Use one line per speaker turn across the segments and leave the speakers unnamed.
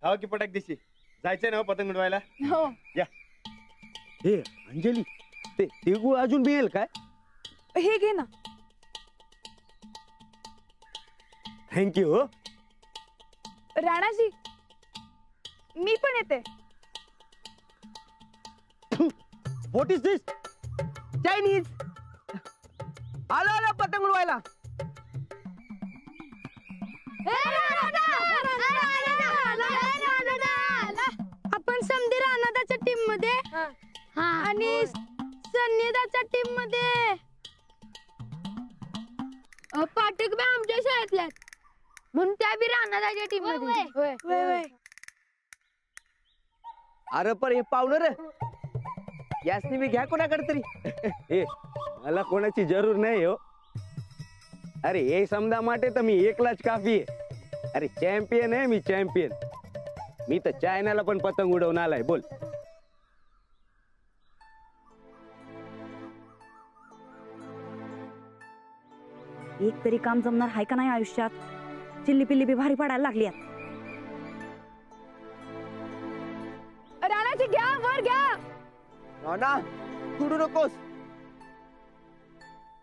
हा की पटाक दिशी जायचंय ना पतंग उडवायला.
हो
या. हे अंजली ते तिळगुळ अजून मिळेल काय?
हे घे ना.
थँक्यू.
राणाजी मी पण येते.
What is this?
चायनीज. आलो आलो पतंग उडवायला.
आपण समधी राणादाच्या टीम मध्ये आणि सन्नीदाच्या टीम मध्ये. पाठक बी आमच्या शाळेतल्या म्हणून त्या बी राणादाच्या टीम मध्ये.
अरे पर हे पाहुणं रे यासनी मी घ्या कोणाकडे तरी.
ए मला कोणाची जरूर नाही हो. अरे हे समजा माटे तर मी एकलाच काफी आहे. अरे चॅम्पियन आहे मी, चॅम्पियन. मी तर चायनाला पण पतंग उडवून आलाय. बोल.
एक तरी काम जमणार आहे का नाही आयुष्यात. चिल्ली पिल्ली बी भारी पडायला लागली.
राणाजी घ्या, वर घ्या.
ना तुडू नकोस.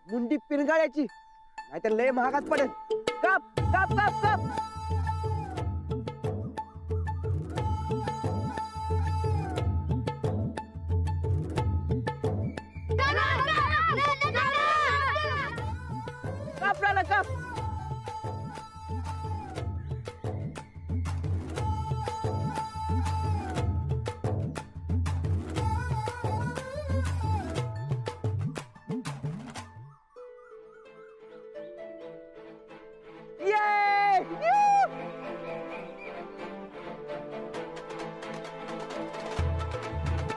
मुंडी पिरगाळ्याची नाहीतर लय महागात पडेल. काप काप काप काप. काप राहिला काप.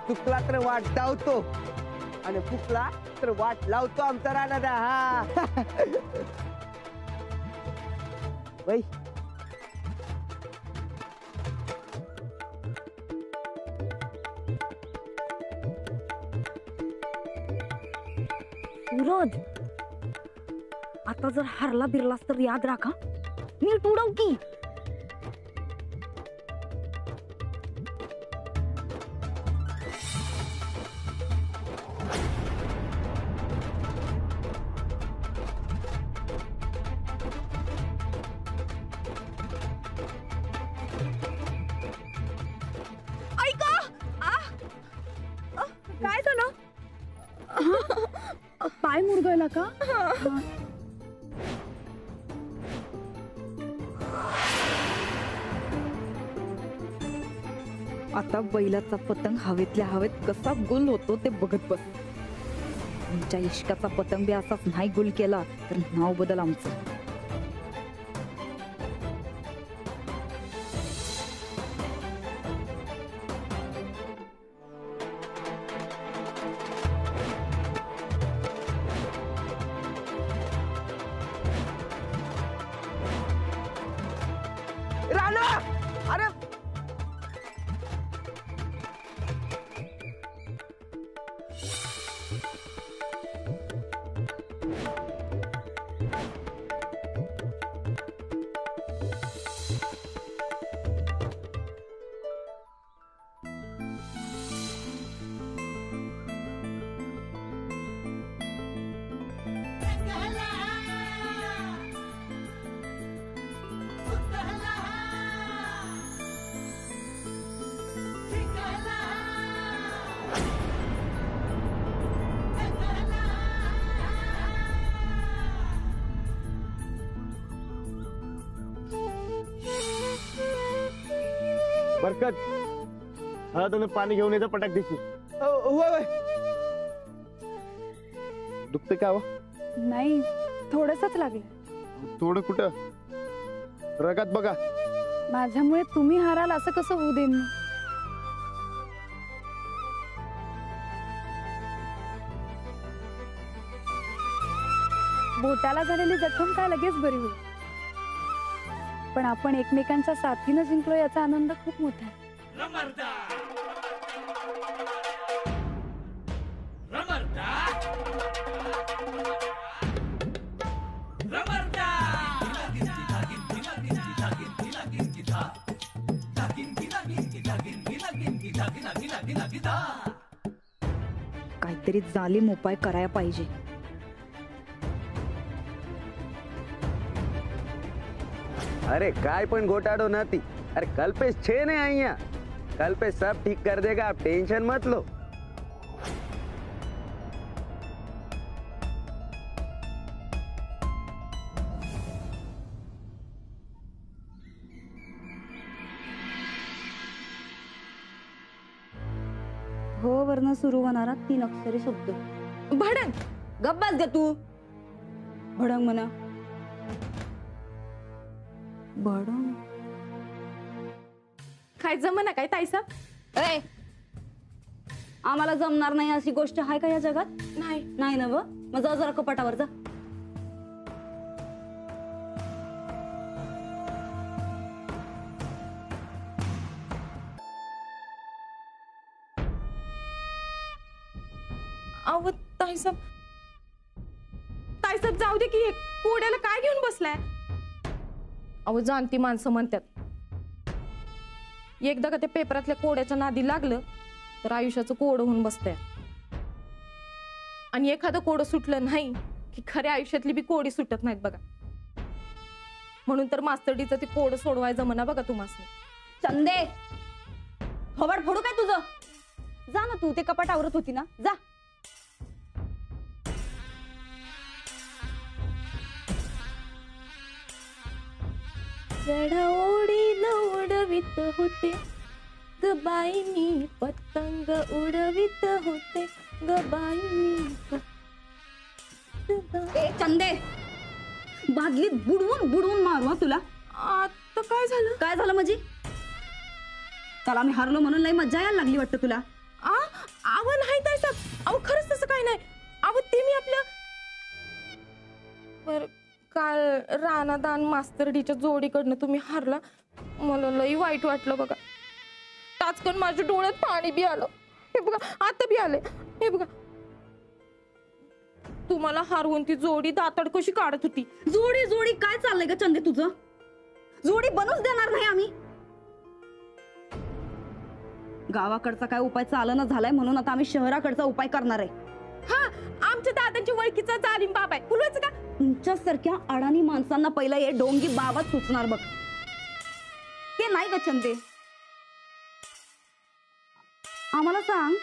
चुकला तर वाट धावतो आणि फुकला तर वाट लावतो आमचा राणादा. हा बाई
सूरज आता जर हरला बिरलास तर याद राखा नीट उडव की.
काय झालं? पाय मुरगळला का?
आता बैलाचा पतंग हवेतल्या हवेत कसा गुल होतो ते बघत बस. तुमच्या इश्काचा पतंग बी असाच नाही गुल केला तर नाव बदल आमचं.
राणा अरे
बरकत हा तुम्ही पाणी घेऊन येतो पटाक दिशी. दुखते का?
नाही थोडंसच लागलं.
थोडं कुठं? रगात बघा.
माझ्यामुळे तुम्ही हाराल असं कसं होऊ देईन मी. बोटाला झालेली जखम काय लगेच बरी होईल, पण आपण एकमेकांच्या साथीनं जिंकलो याचा आनंद खूप मोठा आहे.
रमरदा
काहीतरी जालीम उपाय करायला पाहिजे.
अरे काय पण घोटाड़ो नती. अरे कल्पेश छे ने आइया. कल्पेश सब ठीक कर देगा, आप टेंशन मत लो.
हो वर्ण सुरू होणारा 3 अक्षरी शब्द.
भडंग.
गप्पाच ग तू. भडंग म्हणा. भडंग
काय जमना काय ताईसा?
ए आम्हाला जमणार नाही अशी गोष्ट आहे का या जगात?
नाही.
नाही ना व. मग जा जरा कपाटावर जा.
अहो ताईसाब ताईसाब जाऊ दे की कोड्याला काय घेऊन बसलाय? अहो जाणती माणसं म्हणतात एकदा का त्या पेपरातल्या कोड्याच्या नादी लागलं तर आयुष्याचं कोड होऊन बसतंय. आणि एखादं कोडं सुटलं नाही की खऱ्या आयुष्यातली बी कोडी सुटत नाहीत बघा. म्हणून तर मास्तरडीचं ते कोड सोडवाय जमना बघा तुम्हाला.
चंदे थोबाड फोडू काय तुझं? जा ना तू. ते कपाटावरच होती ना. जा.
चढाओढीला उडवित होते ग बाई मी पतंग उडवित होते ग बाई मी.
ए चंदे बादलीत बुडवून बुडवून मारू हा तुला.
आता काय झालं?
काय झालं म्हणजे? चला मी हारलो म्हणून लई मज्जा यायला लागली वाटतं तुला.
आव नाही ताईसाब. अहो खरंच तसं काय नाही. अहो ते मी आपल्या बर काल राणादान मास्तरडीच्या जोडीकडनं तुम्ही हारला. मला लई वाईट वाटलं बघा. ताचकन माझ्या डोळ्यात पाणी बी आलं. हे बघा आता बी आले. हे बघा तुम्हाला हारवून ती जोडी दातड कशी काढत होती.
जोडी जोडी काय चाललंय ग चंदे तुझं? जोडी बनूच देणार नाही आम्ही. गावाकडचा काय उपाय चालना झालाय म्हणून आता आम्ही शहराकडचा उपाय करणार आहे.
हा आमच्या दादांच्या ओळखीचा जालिम बाप आहे. बोलवायचं का?
तुमच्यासारख्या अडाणी माणसांना पहिला हे डोंगी बाबाच सुचणार बघ. ते नाही ग चंदे. आम्हाला सांग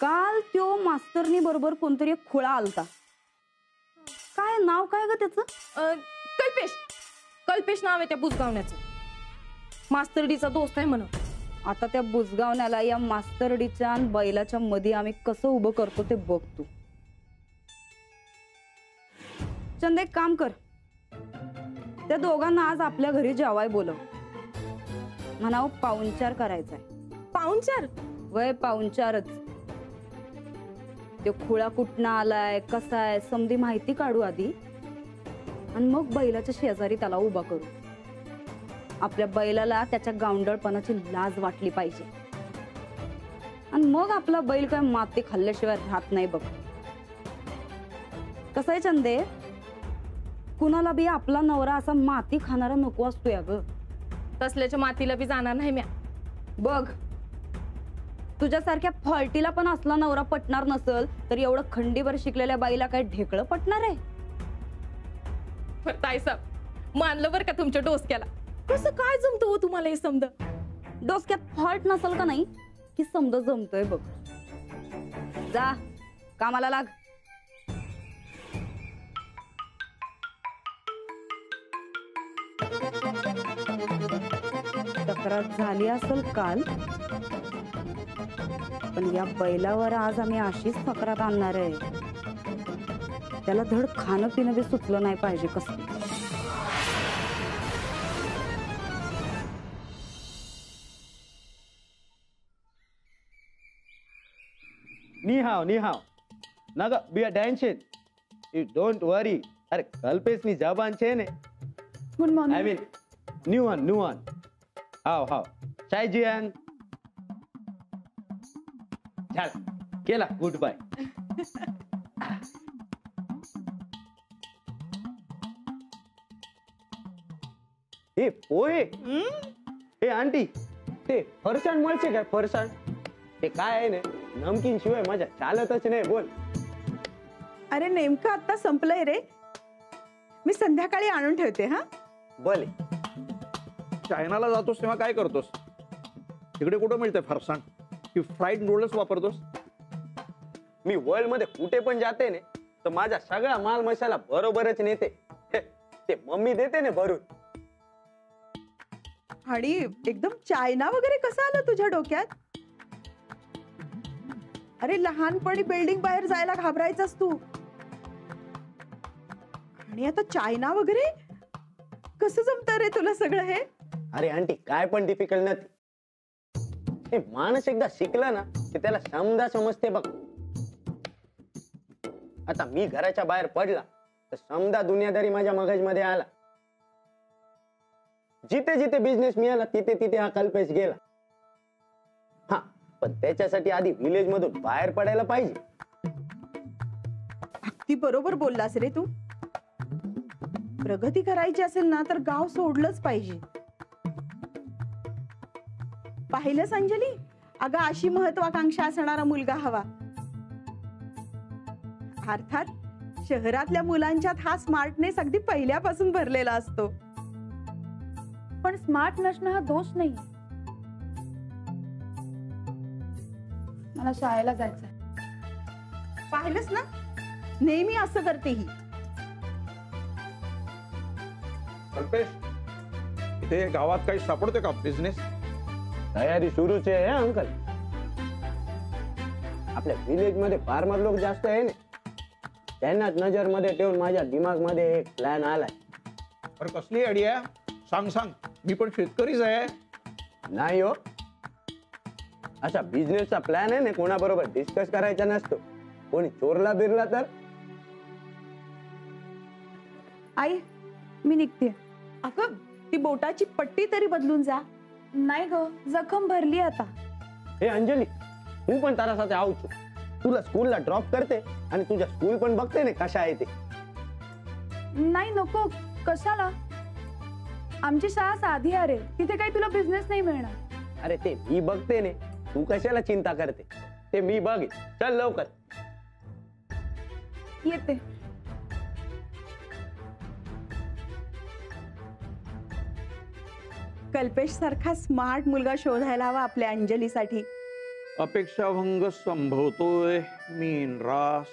काल त्यो मास्तरनी बरोबर कोणतरी एक खुळा आलता. काय नाव काय ग त्याचं?
कल्पेश. कल्पेश नाव आहे त्या बुजगावण्याचं. मास्तरडीचा दोस्त आहे म्हणून.
आता त्या बुजगावण्याला या मास्तरडीच्या आणि बैलाच्या मध्ये आम्ही कसं उभं करतो ते बघ तू. चंद एक काम कर. त्या दोघांना आज आपल्या घरी जेवाय बोलव. म्हणाव पाहुणचार करायचाय.
पाहुणचार?
वय पाहुणचारच. तो खुळा कुठनं आलाय कसा आहे समधी माहिती काढू आधी आणि मग बैलाच्या शेजारी त्याला उभा करू. आपल्या बैलाला त्याच्या गावंडळपणाची लाज वाटली पाहिजे आणि मग आपला बैल काय माती खाल्ल्याशिवाय राहत नाही बघ. कसं आहे चंदे कुणाला बी आपला नवरा असा माती खाणारा नको असतोय ग.
तसल्याच्या मातीला बी जाणार नाही म्या.
बघ तुझ्यासारख्या फॉल्टीला पण असला नवरा पटणार नसल तर एवढं खंडीवर शिकलेल्या बाईला काय ढेकळं पटणार आहे?
ताईसाब मानलं बरं का तुमच्या डोसक्याला. कसं काय जमतं हो तुम्हाला हे समज?
डोसक्यात फॉल्ट नसल का नाही की समज जमतोय बघ. जा कामाला लाग. तक्रार झाली असेल काल पण या बैलावर आज आम्ही अशीच तक्रार आणणार आहे. त्याला धड खाणं पिणं बी सुचलं नाही पाहिजे कसं.
Ni hao, ni hao. Naga, be attention. You don't worry. अरे कल्पेश नी जबान छे ने.
Good morning.
I mean, new one, new one. How? Chai Jian. चल, केला गुड बाय. ए पोहे. ए आंटी ते फरसाण મળશે काय फरसाण ते काय आहे ना नमकीन शिवाय मजा चालतच नाही बोल.
अरे नेमकं आता संपलंय रे. मी संध्याकाळी आणून ठेवते हा.
बोले
चायनाला जातोस तेव्हा काय करतोस? तिकडे कुठं मिळतंय फरसाण की फ्राईड नूडल्स वापरतोस?
मी वर्ल्ड मध्ये कुठे पण जाते ने तर माझा सगळा माल मसाला बरोबरच नेते. ते मम्मी देते ने भरून.
आणि एकदम चायना वगैरे कसं आलं तुझ्या डोक्यात? अरे लहानपणी बिल्डिंग बाहेर जायला घाबरायचास तू आणि आता चायना वगैरे कसं जमतं रे तुला सगळं हे?
अरे आंटी काय पण डिफिकल्ट नाही. हे माणूस एकदा शिकला ना की त्याला समजा समजते बघ. आता मी घराच्या बाहेर पडला तर समजा दुनियादारी माझ्या मगजमध्ये आला. जिथे जिथे बिझनेस मिळाला तिथे तिथे हा कल्पेश गेला. हा पण त्याच्यासाठी आधी विलेज मधून बाहेर पडायला पाहिजे.
अगदी बरोबर बोललास रे तू. प्रगती करायची असेल ना तर गाव सोडलंच पाहिजे. पाहिलंस अंजली, अगं अशी महत्वाकांक्षा असणारा मुलगा हवा. अर्थात शहरातल्या मुलांच्यात हा स्मार्टनेस अगदी पहिल्यापासून भरलेला असतो.
पण स्मार्ट नसणं हा दोष नाही.
मला शाळेला जायचंय.
पाहिलंस ना, नेहमी असं करते ही.
कल्पेश, इथे गावात काही सापडतोय का बिझनेस?
तयारी सुरूच आहे अंकल. आपल्या विलेज मध्ये फार्मर लोक जास्त आहे ना, त्यांनाच नजर मध्ये ठेवून माझ्या दिमाग मध्ये एक प्लॅन आलाय.
अरे कसली आयडिया? सांग सांग, मी पण शेतकरीच आहे.
नाही हो, असा बिझनेसचा प्लॅन आहे ना कोणाबरोबर डिस्कस करायचा नसतो. कोणी चोरला बिरला तर.
आई मी निघते.
अगं ती बोटाची पट्टी तरी बदलून जा.
नाही ग, जखम भरली आता.
हे अंजली, तू पण तारासाठी आवतो. तुला स्कूलला ड्रॉप करते आणि तुझ्या स्कूल पण बघते ना कशा आहे ते.
नाही नको, कशाला? आमची शाळा साधी आहे रे, तिथे काही तुला बिझनेस नाही मिळणार.
अरे ते मी बघते ने, तू कशाला चिंता करते? ते मी बघ. चल लवकर.
येते.
कल्पेश सारखा स्मार्ट मुलगा शोधायला हवा आपल्या अंजलीसाठी.
अपेक्षाभंग संभवतोय मीन रास.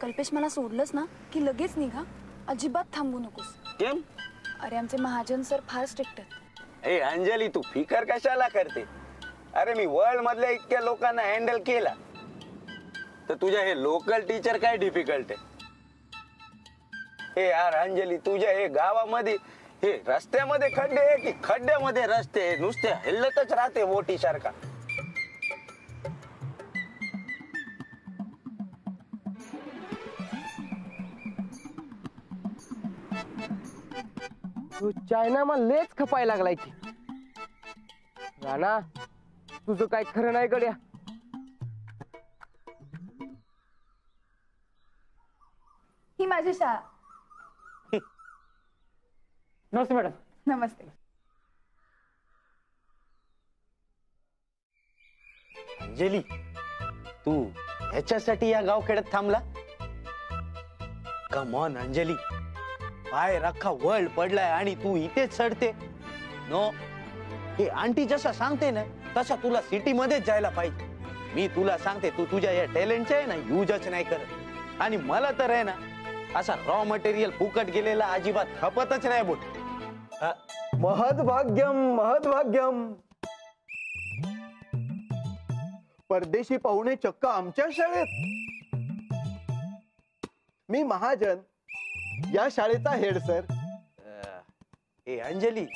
कल्पेश मला सोडलंस ना की लगेच निघा. अजिबात थांबू नकोस.
केम?
अरे आमचे महाजन सर फार स्ट्रिक्ट आहेत.
ए अंजली, तू फिकर कशाला करते? अरे मी वर्ल्ड मधल्या इतक्या लोकांना हँडल केला तर तुझ्या हे लोकल टीचर काय डिफिकल्ट आहे? हे यार अंजली, तुझ्या हे गावामध्ये हे रस्त्यामध्ये खड्डे आहे की खड्ड्यामध्ये रस्ते? नुसते हल्लतच राहते वोटी सारखा.
तू चायना मा लेच खपाय लागलाय की. राणा, तुझं काय खरं नाही गड्या.
ही माझी शाळा.
नमस्ते मॅडम.
नमस्ते.
अंजली, तू ह्याच्यासाठी या गावखेड्यात थांबला? कम ऑन अंजली, बाहेर अख्खा वर्ल्ड पडलाय आणि तू इथेच चढते? नो, हे आंटी जसा सांगते ना तसा तुला सिटी मध्येच जायला पाहिजे. मी तुला सांगते, तू तुझ्या या टॅलेंटचे आहे ना युजच नाही करत. आणि मला तर आहे ना असा रॉ मटेरियल फुकट गेलेला अजिबात खपतच नाही बोल.
महद्भाग्यम महद्भाग्यम. परदेशी पाहुणे चक्क आमच्या शाळेत. मी महाजन, या शाळेचा हेड सर.
ए अंजली,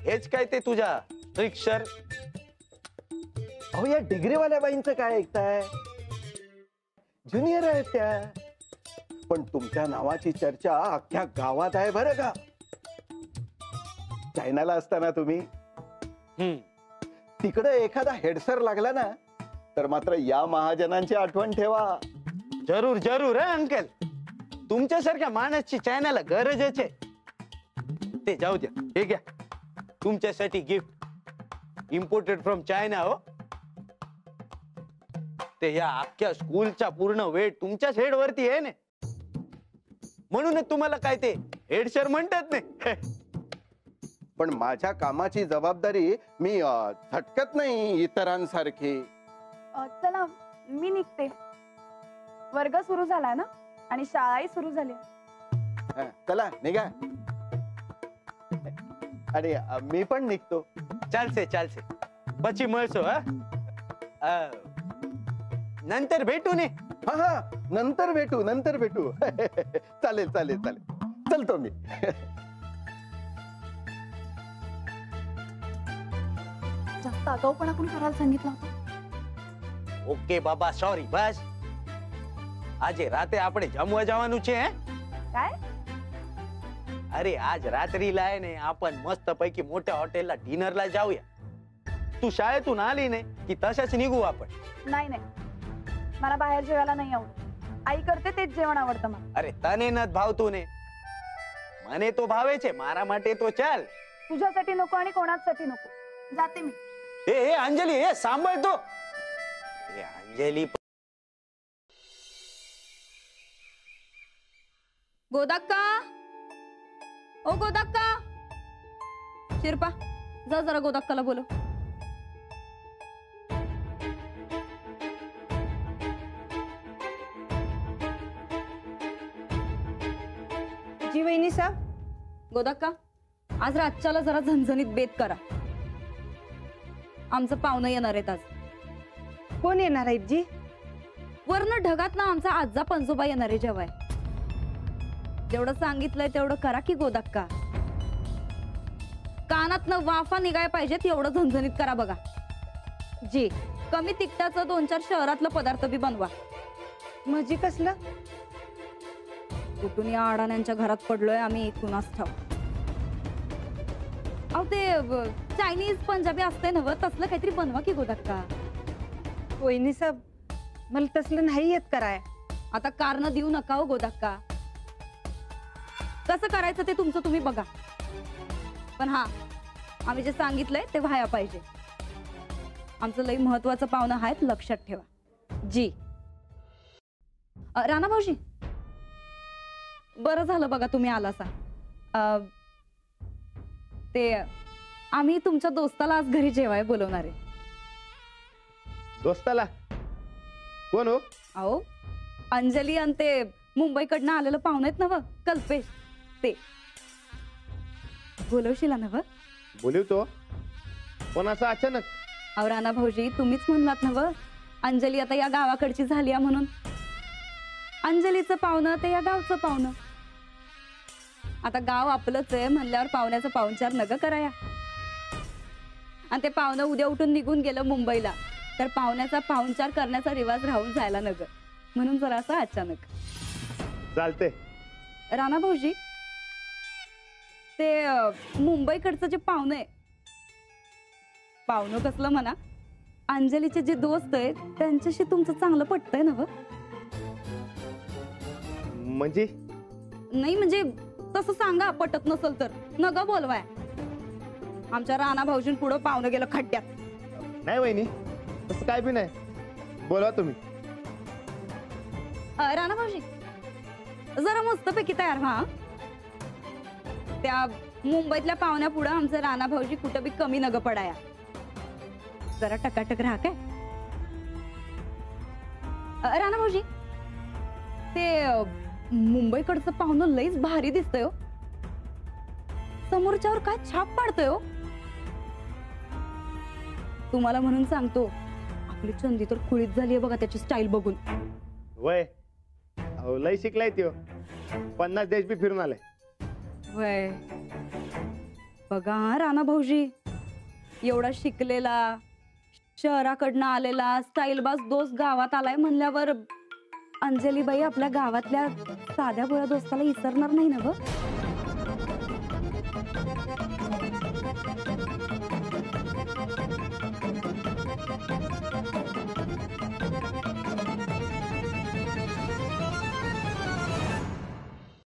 हेच काय ते तुझ्या रिक्षर?
अहो या डिग्रीवाल्या बाईंचं काय ऐकताय? ज्युनियर आहेत त्या. पण तुमच्या नावाची चर्चा अख्ख्या गावात आहे बरं का. चायनाला असताना तुम्ही तिकडे एखादा हेडसर लागला ना तर मात्र या महाजनांची आठवण ठेवा.
जरूर जरूर अंकल. तुमच्यासारख्या माणसाची चायनाला गरजच आहे. ते जाऊ द्या, हे घ्या तुमच्यासाठी गिफ्ट, इम्पोर्टेड फ्रॉम चायना. हो, ते या अख्ख्या स्कूलचा पूर्ण वेट तुमच्याच हेड वरती आहे ना, म्हणूनच तुम्हाला काय ते हेड सर म्हणतात नाही.
पण माझ्या कामाची जबाबदारी मी झटकत नाही इतरांसारखी.
चला मी निघते. वर्ग सुरू झाला ना आणि शाळाही सुरू झाली.
चला निघा. आणि मी पण निघतो.
चालसे बची मळसो. नंतर भेटू ने.
हा, नंतर भेटू. चालेल चलतो मी.
जास्त आगाऊपणा पण करायला सांगितलं होतं.
ओके बाबा, सॉरी. बस આજે રાતે આપણે જમવા જવાનું છે.
काय?
अरे आज रात्रीला आहे ने आपण मस्त पैकी मोठ्या हॉटेलला डिनरला जाऊया. तू शाळेतून आली ने की तशाच निघू आपण.
नाही मला बाहेर जेवायला नाही आवडत. आई करते तेच जेवण आवडतं मला.
अरे तने नत भावતું ને, મને તો ભાવે છે. મારા માટે તો ચાલ.
तुझ्यासाठी नको आणि कोणासाठी नको. जाते मी.
ए अंजली, ए सांभाळ तो. ए अंजली.
गोदाक्का, ओ गोदाक्का, शिरपा जा जरा गोदाक्काला बोलो.
जी वहिनी साहेब.
गोदाक्का, आज रातच्याला जरा झणझणीत बेत करा. आमचं पाहुणं येणार आहेत आज.
कोण येणार आहेत जी?
वरनं ढगात ना आमचा आजा पंजोबा येणार आहे जेवाय. जेवढं सांगितलंय तेवढं करा की गोदाक्का. कानातनं वाफा निघाय पाहिजेत एवढं झणझणीत करा बघा. जी कमी तिखटाचं 2-4 शहरातलं पदार्थ बी बनवा.
म्हणजे कसलं?
कुठून या अडाण्यांच्या घरात पडलोय आम्ही कुणास ठाव. अहो ते चायनीज पंजाबी असते ना, तसलं काहीतरी बनवा की गोदाक्का.
वहिनी साहेब मला तसलं नाही येत कराय.
आता कारण देऊ नका हो गोदाक्का. कसं करायचं ते तुमचं तुम्ही बघा. पण हा, आम्ही जे सांगितलंय ते व्हाया पाहिजे. आमचं लई महत्वाचं पाहुणं आहेत, लक्षात ठेवा. जी राणा भाऊजी, बरं झालं बघा तुम्ही आलासा. ते आम्ही तुमच्या दोस्ताला आज घरी जेवाय बोलवणार आहे.
दोस्ताला कोण हो?
अहो अंजली आणि ते मुंबईकडनं आलेलं पाहुणे आहेत ना, कल्पेश. ते बोलवशीला ना?
बोलवतो. पण असं अचानक?
अहो राणा भाऊजी, तुम्हीच म्हणलात ना अंजली आता या गावाकडची झाली म्हणून. अंजलीचं पाहुणं ते या गावचं पाहुणं. आता गाव आपलंच आहे म्हणल्यावर पाहुण्याचं पाहुणचार नग कराया. आणि ते पाहुणं उद्या उठून निघून गेलं मुंबईला तर पाहुण्याचा पाहुणचार करण्याचा रिवाज राहून जायला नग, म्हणून जरा असं अचानक.
चालते.
राणा भाऊजी, ते मुंबईकडचं जे पाहुणं आहे, पाहुणं कसलं म्हणा, अंजलीचे जे दोस्त आहेत त्यांच्याशी तुमचं चांगलं पटतंय ना?
म्हणजे
नाही म्हणजे तसं सांगा, पटत नसल तर नग बोलवाय. आमच्या राणा भाऊजीं पुढं पाहुणं गेलं खड्ड्यात.
नाही वहिनी, तसं काय बी नाही. बोलवा तुम्ही.
राणा भाऊजी जरा मस्तपैकी तयार व्हा. त्या मुंबईतल्या पाहुण्या पुढं आमचं राणा भाऊजी कुठं बी कमी नग पडाया. जरा टकाटक राहा काय. राणा भाऊजी, ते मुंबईकडचं पाहुणं लईच भारी दिसतंय हो. समोरच्यावर काय छाप पाडतंय हो. तुम्हाला म्हणून सांगतो, आपली चंदी तर खुळीत झालीये बघा त्याची स्टाईल बघून.
वय लय शिकलाय त्यो. 50 देश बी फिरून आलाय.
वय बघा हा राणा भाऊजी, एवढा शिकलेला, शहराकडनं आलेला, स्टाईलबाज दोस्त गावात आलाय म्हणल्यावर अंजलीबाई आपल्या गावातल्या साध्या भोळ्या दोस्ताला विसरणार नाही ना ग.